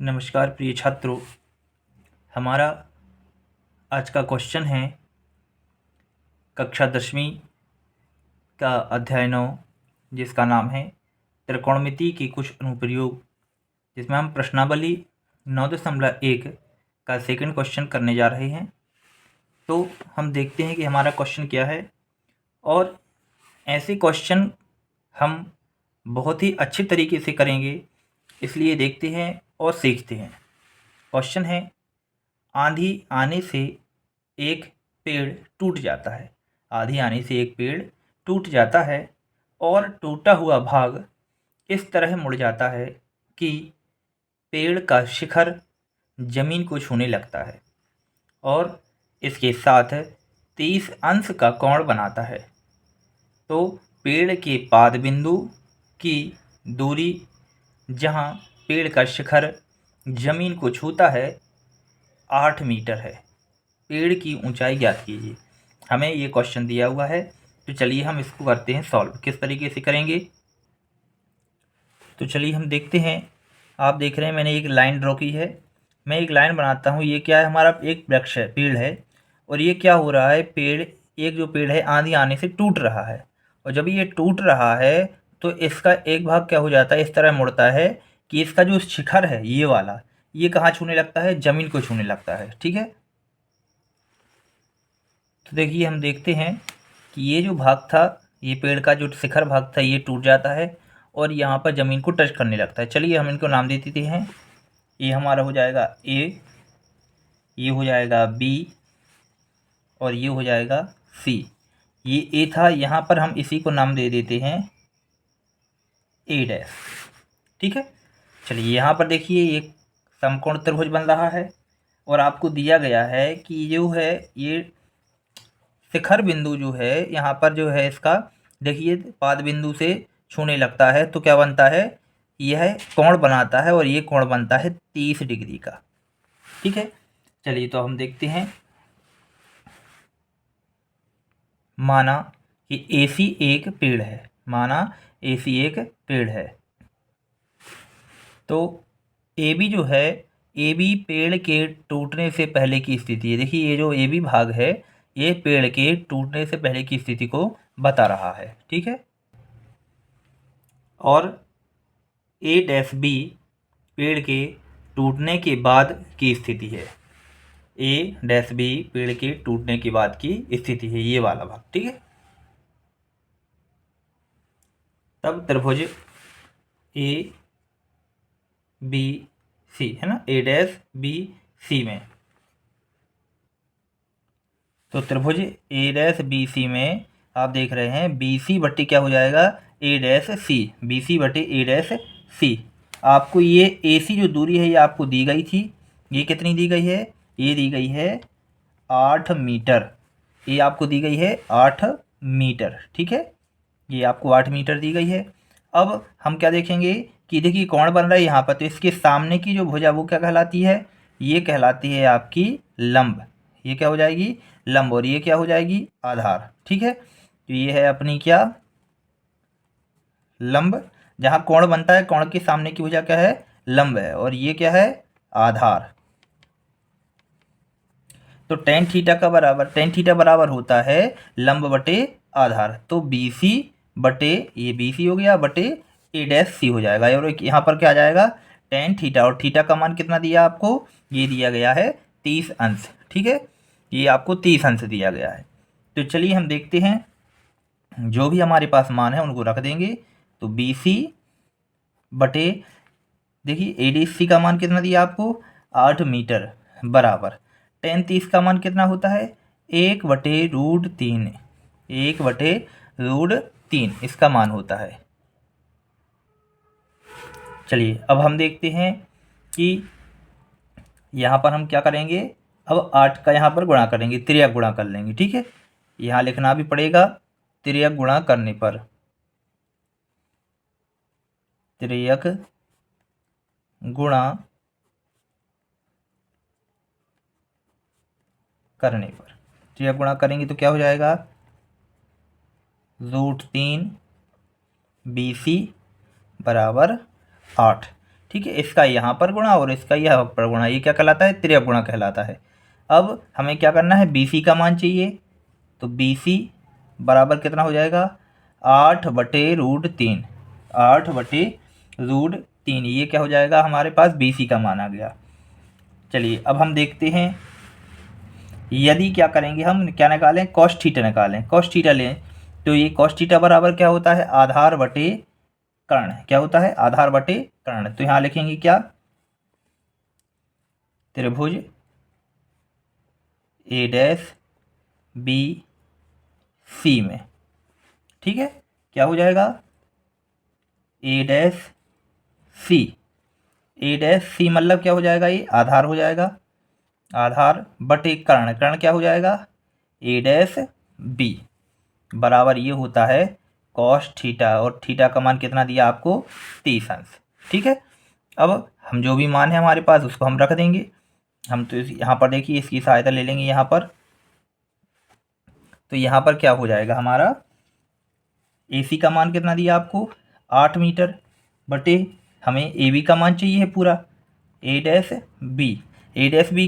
नमस्कार प्रिय छात्रों, हमारा आज का क्वेश्चन है कक्षा 10वीं का अध्याय 9, जिसका नाम है त्रिकोणमिति के कुछ अनुप्रयोग, जिसमें हम प्रश्नावली 9.1 का सेकंड क्वेश्चन करने जा रहे हैं। तो हम देखते हैं कि हमारा क्वेश्चन क्या है, और ऐसे क्वेश्चन हम बहुत ही अच्छे तरीके से करेंगे, इसलिए देखते हैं और सीखते हैं। क्वेश्चन है, आंधी आने से एक पेड़ टूट जाता है। आंधी आने से एक पेड़ टूट जाता है और टूटा हुआ भाग इस तरह मुड़ जाता है कि पेड़ का शिखर जमीन को छूने लगता है और इसके साथ 30 अंश का कोण बनाता है। तो पेड़ के पाद बिंदु की दूरी जहाँ पेड़ का शिखर जमीन को छूता है 8 मीटर है। पेड़ की ऊंचाई ज्ञात कीजिए। हमें ये क्वेश्चन दिया हुआ है, तो चलिए हम इसको करते हैं सॉल्व। किस तरीके से करेंगे, तो चलिए हम देखते हैं। आप देख रहे हैं मैंने एक लाइन ड्रॉ की है। मैं एक लाइन बनाता हूँ। ये क्या है, हमारा एक वृक्ष है, पेड़ है, और ये क्या हो रहा है, एक जो पेड़ है आंधी आने से टूट रहा है, और जब ये टूट रहा है तो इसका एक भाग क्या हो जाता है, इस तरह मुड़ता है कि इसका जो शिखर है ये वाला, ये कहाँ छूने लगता है, जमीन को छूने लगता है। ठीक है, तो देखिए हम देखते हैं कि ये जो भाग था, ये पेड़ का जो शिखर भाग था, ये टूट जाता है और यहाँ पर ज़मीन को टच करने लगता है। चलिए हम इनको नाम दे देते हैं। ये हमारा हो जाएगा ए, ये हो जाएगा बी, और ये हो जाएगा सी। ये ए था, यहाँ पर हम इसी को नाम दे देते हैं ए डैश। ठीक है, चलिए यहाँ पर देखिए एक समकोण त्रिभुज बन रहा है, और आपको दिया गया है कि जो है ये शिखर बिंदु जो है यहाँ पर जो है इसका, देखिए पाद बिंदु से छूने लगता है, तो क्या बनता है, यह कोण बनाता है, और ये कोण बनता है 30 डिग्री का। ठीक है, चलिए तो हम देखते हैं। माना कि AC एक पेड़ है, माना AC एक पेड़ है, तो AB जो है, AB पेड़ के टूटने से पहले की स्थिति है। देखिए ये जो AB भाग है, ये पेड़ के टूटने से पहले की स्थिति को बता रहा है। ठीक है, और A-B पेड़ के टूटने के बाद की स्थिति है। A-B पेड़ के टूटने के बाद की स्थिति है, ये वाला भाग। ठीक है, तब त्रिभुज ABC है ना, A-BC में, तो त्रिभुज A-BC में आप देख रहे हैं BC बट्टी क्या हो जाएगा, A-C, BC बटे A-C। आपको ये AC जो दूरी है ये आपको दी गई थी, ये कितनी दी गई है, ये दी गई है 8 मीटर। ये आपको दी गई है 8 मीटर। ठीक है, ये आपको 8 मीटर दी गई है। अब हम क्या देखेंगे कि देखिए कौन बन रहा है यहाँ पर, तो इसके सामने की जो भुजा वो क्या कहलाती है, ये कहलाती है आपकी लंब। ये क्या हो जाएगी, लंब, और ये क्या हो जाएगी, आधार। ठीक है, तो ये है अपनी क्या, लंब। जहाँ कोण बनता है, कोण के सामने की भुजा क्या है, लंब है, और ये क्या है, आधार। तो टेन थीटा बराबर होता है लंब बटे आधार। तो BC बटे, ये BC हो गया, बटे A-C हो जाएगा, और यहाँ पर क्या आ जाएगा, टेन थीटा, और थीटा का मान कितना दिया आपको, ये दिया गया है 30 अंश। ठीक है, ये आपको 30 अंश दिया गया है। तो चलिए हम देखते हैं, जो भी हमारे पास मान है उनको रख देंगे। तो BC बटे, देखिए ADC का मान कितना दिया आपको, 8 मीटर, बराबर टेन 30 का मान कितना होता है, 1/√3, 1/√3 इसका मान होता है। चलिए अब हम देखते हैं कि यहाँ पर हम क्या करेंगे, अब 8 का यहाँ पर गुणा करेंगे, तिर्यक गुणा कर लेंगे। ठीक है, यहाँ लिखना भी पड़ेगा, तिर्यक गुणा करने पर, तिर्यक गुणा करने पर, तिर्यक गुणा करेंगे तो क्या हो जाएगा, √3 BC बराबर 8। ठीक है, इसका यहाँ पर गुणा और इसका यहाँ पर गुणा, ये क्या कहलाता है, त्रियक गुणा कहलाता है। अब हमें क्या करना है, BC का मान चाहिए, तो BC बराबर कितना हो जाएगा, 8/√3, 8/√3, ये क्या हो जाएगा, हमारे पास BC का मान आ गया। चलिए अब हम देखते हैं, यदि क्या करेंगे, हम क्या निकालें, कॉस थीटा निकालें, कॉस थीटा लें, तो ये कॉस थीटा बराबर क्या होता है, आधार बटे कर्ण, क्या होता है, आधार बटे कर्ण। तो यहाँ लिखेंगे क्या, त्रिभुज A'BC में, ठीक है, क्या हो जाएगा, A'C मतलब क्या हो जाएगा, ये आधार हो जाएगा, आधार बटे कर्ण, कर्ण क्या हो जाएगा, A'B बराबर ये होता है कॉस थीटा, और थीटा का मान कितना दिया आपको, 30 अंश। ठीक है, अब हम जो भी मान है हमारे पास उसको हम रख देंगे। हम तो यहाँ पर देखिए इसकी सहायता ले लेंगे यहाँ पर, तो यहाँ पर क्या हो जाएगा हमारा, AC का मान कितना दिया आपको, 8 मीटर, बटे हमें AB का मान चाहिए है पूरा, A'B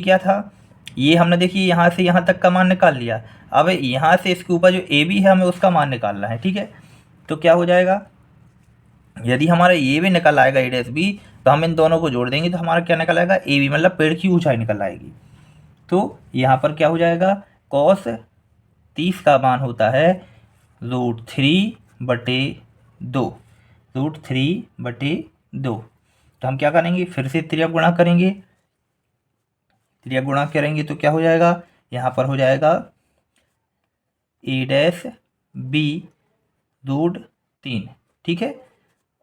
क्या था, ये हमने देखिए यहाँ से यहाँ तक का मान निकाल लिया। अब यहाँ से इसके ऊपर जो AB है हमें उसका मान निकालना है। ठीक है, तो क्या हो जाएगा, यदि हमारा ये भी निकल आएगा A'B, तो हम इन दोनों को जोड़ देंगे तो हमारा क्या निकल आएगा, AB मतलब पेड़ की ऊंचाई निकल आएगी। तो यहाँ पर क्या हो जाएगा, cos 30 का मान होता है √3/2, √3/2। तो हम क्या करेंगे, फिर से त्रियक गुणा करेंगे, त्रियक गुणा करेंगे तो क्या हो जाएगा, यहाँ पर हो जाएगा A'(B)√3, ठीक है,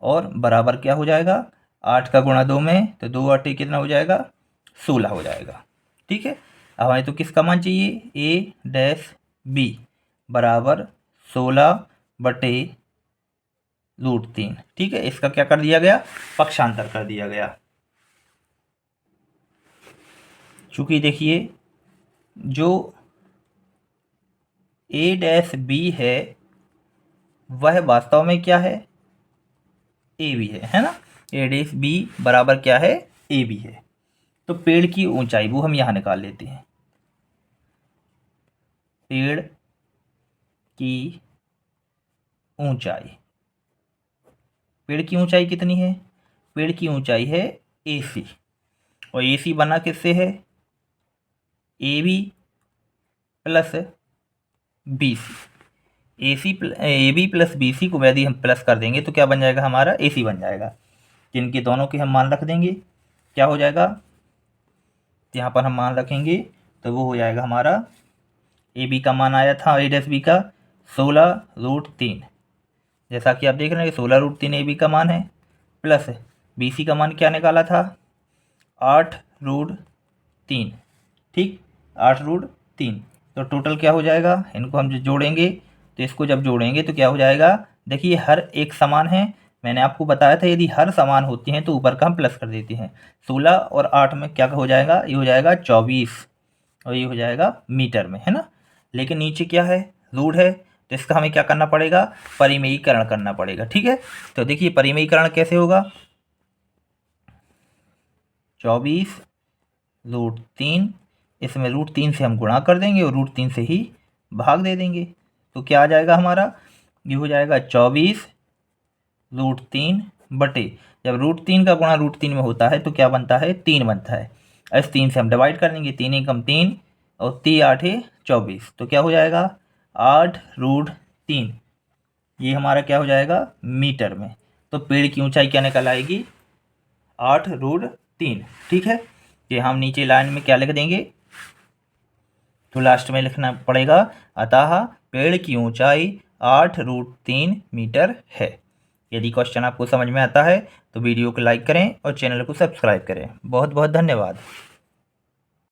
और बराबर क्या हो जाएगा, 8 का गुणा 2 में, तो 2 8 कितना हो जाएगा, 16 हो जाएगा। ठीक है, अब हमें तो किसका मान चाहिए, A'(B) बराबर 16/√3। ठीक है, इसका क्या कर दिया गया, पक्षांतर कर दिया गया। चूँकि देखिए जो A'(B) है वह वास्तव में क्या है, AB है ना, A'(B) बराबर क्या है, AB है। तो पेड़ की ऊंचाई वो हम यहाँ निकाल लेते हैं, पेड़ की ऊंचाई, पेड़ की ऊंचाई कितनी है, पेड़ की ऊंचाई है AC, और AC बना किससे है, AB plus BC, AB plus BC को यदि हम प्लस कर देंगे तो क्या बन जाएगा, हमारा AC बन जाएगा। जिनके दोनों के हम मान रख देंगे, क्या हो जाएगा, यहाँ पर हम मान रखेंगे तो वो हो जाएगा हमारा, AB का मान आया था A'(B) का 16√3, जैसा कि आप देख रहे हैं 16√3 AB का मान है, प्लस BC का मान क्या निकाला था, 8√3, ठीक, 8√3। तो टोटल क्या हो जाएगा, इनको हम जो जोड़ेंगे, तो इसको जब जोड़ेंगे तो क्या हो जाएगा, देखिए हर एक समान है, मैंने आपको बताया था यदि हर समान होती हैं तो ऊपर का हम प्लस कर देते हैं। 16 और 8 में क्या हो जाएगा, ये हो जाएगा 24, और ये हो जाएगा मीटर में, है ना। लेकिन नीचे क्या है, रूट है, तो इसका हमें क्या करना पड़ेगा, परिमेयीकरण करना पड़ेगा। ठीक है, तो देखिए परिमेयीकरण कैसे होगा, 24√3, इसमें √3 से हम गुणा कर देंगे और √3 से ही भाग दे देंगे, तो क्या आ जाएगा हमारा, ये हो जाएगा 24√3 बटे, जब √3 का गुणा √3 में होता है तो क्या बनता है, 3 बनता है, इस 3 से हम डिवाइड कर देंगे, 3 एकम 3 और 3 8 24, तो क्या हो जाएगा 8√3, ये हमारा क्या हो जाएगा मीटर में। तो पेड़ की ऊंचाई क्या निकल आएगी, 8√3। ठीक है, ये हम नीचे लाइन में क्या लिख देंगे, तो लास्ट में लिखना पड़ेगा, अतः पेड़ की ऊंचाई 8√3 मीटर है। यदि क्वेश्चन आपको समझ में आता है तो वीडियो को लाइक करें और चैनल को सब्सक्राइब करें। बहुत बहुत धन्यवाद।